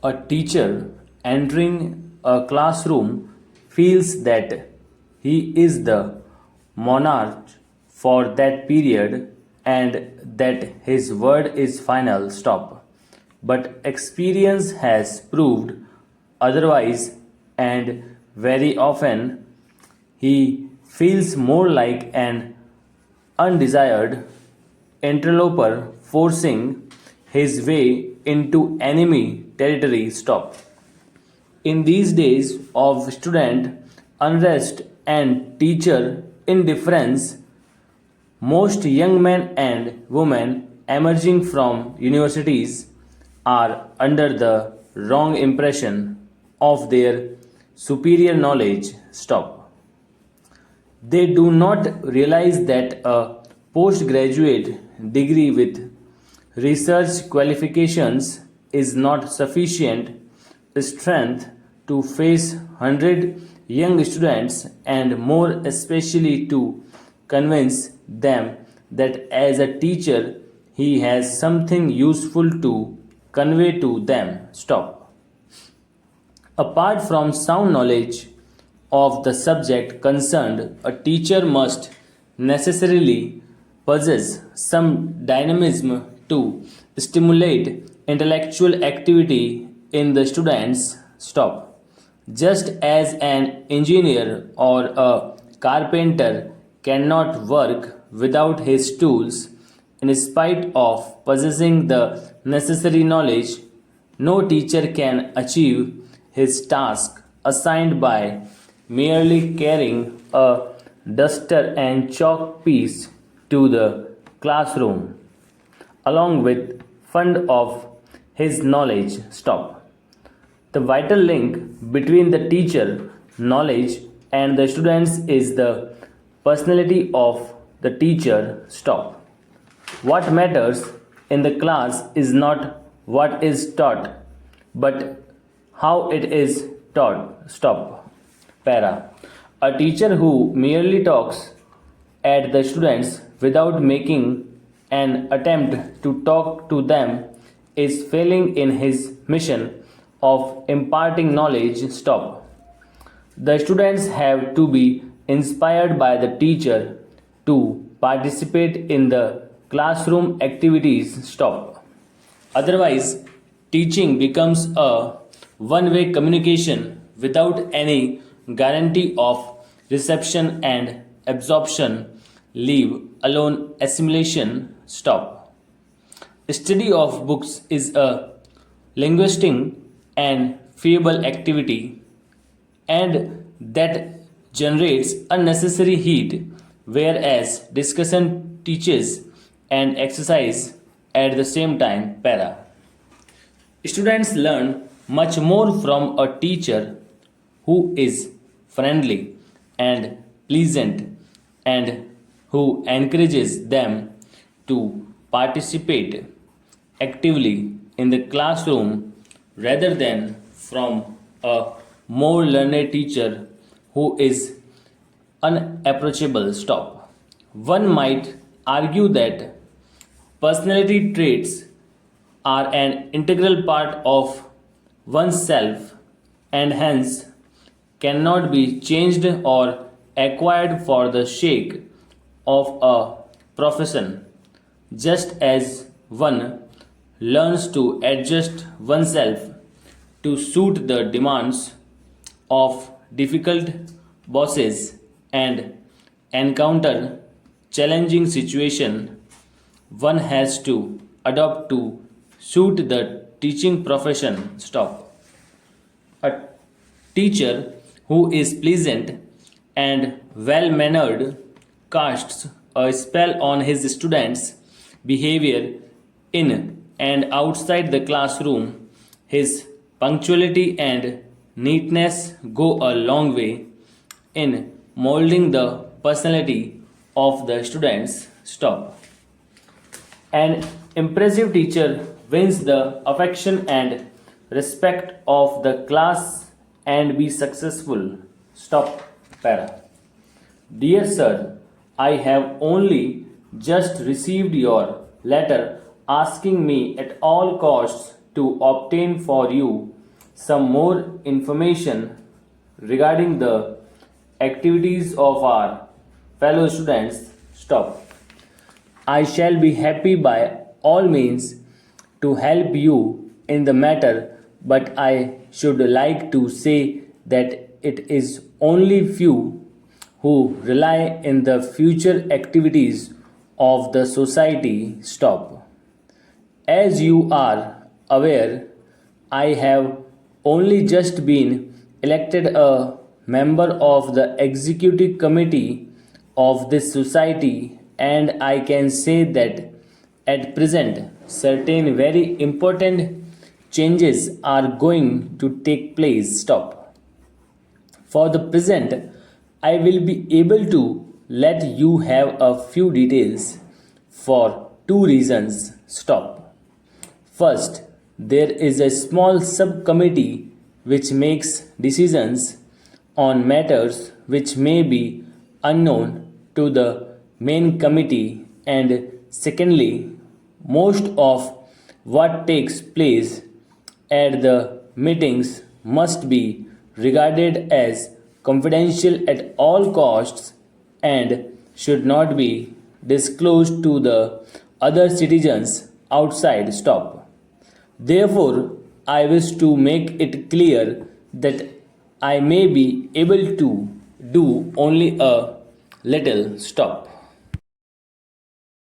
A teacher entering a classroom feels that he is the monarch for that period and that his word is final stop. But experience has proved otherwise, and very often he feels more like an undesired interloper forcing his way into enemy territory stop. In these days of student unrest and teacher indifference, most young men and women emerging from universities are under the wrong impression of their superior knowledge stop. They do not realize that a postgraduate degree with research qualifications is not sufficient strength to face 100 young students and more especially to convince them that as a teacher he has something useful to convey to them. Stop. Apart from sound knowledge of the subject concerned, a teacher must necessarily possess some dynamism to stimulate intellectual activity in the students. Stop. Just as an engineer or a carpenter cannot work without his tools, in spite of possessing the necessary knowledge, no teacher can achieve his task assigned by merely carrying a duster and chalk piece to the classroom along with fund of his knowledge. Stop. The vital link between the teacher knowledge and the students is the personality of the teacher. Stop. What matters in the class is not what is taught, but how it is taught. Stop. Para. A teacher who merely talks at the students without making an attempt to talk to them is failing in his mission of imparting knowledge. Stop. The students have to be inspired by the teacher to participate in the classroom activities. Stop. Otherwise, teaching becomes a one way communication without any guarantee of reception and absorption, leave alone assimilation. Stop. Study of books is a linguistic and feeble activity, and that generates unnecessary heat, whereas discussion teaches and exercise at the same time. Para. Students learn much more from a teacher who is friendly and pleasant and who encourages them to participate actively in the classroom rather than from a more learned teacher who is unapproachable. Stop. One might argue that personality traits are an integral part of oneself and hence cannot be changed or acquired for the sake of a profession, just as one learns to adjust oneself to suit the demands of difficult bosses and encounter challenging situation, one has to adopt to suit the teaching profession. Stop. A teacher who is pleasant and well mannered casts a spell on his students' behavior in and outside the classroom. His punctuality and neatness go a long way in molding the personality of the students. Stop. An impressive teacher wins the affection and respect of the class and be successful. Stop. Para. Dear sir, I have only just received your letter asking me at all costs to obtain for you some more information regarding the activities of our fellow students. Stop. I shall be happy by all means to help you in the matter, but I should like to say that it is only few who rely in the future activities of the society. Stop. As you are aware, I have only just been elected a member of the executive committee of this society, and I can say that at present certain very important changes are going to take place. Stop. For the present, I will be able to let you have a few details for two reasons. Stop. First, there is a small subcommittee which makes decisions on matters which may be unknown to the main committee, and secondly, most of what takes place at the meetings must be regarded as confidential at all costs and should not be disclosed to the other citizens outside. Stop. Therefore, I wish to make it clear that I may be able to do only a little. Stop.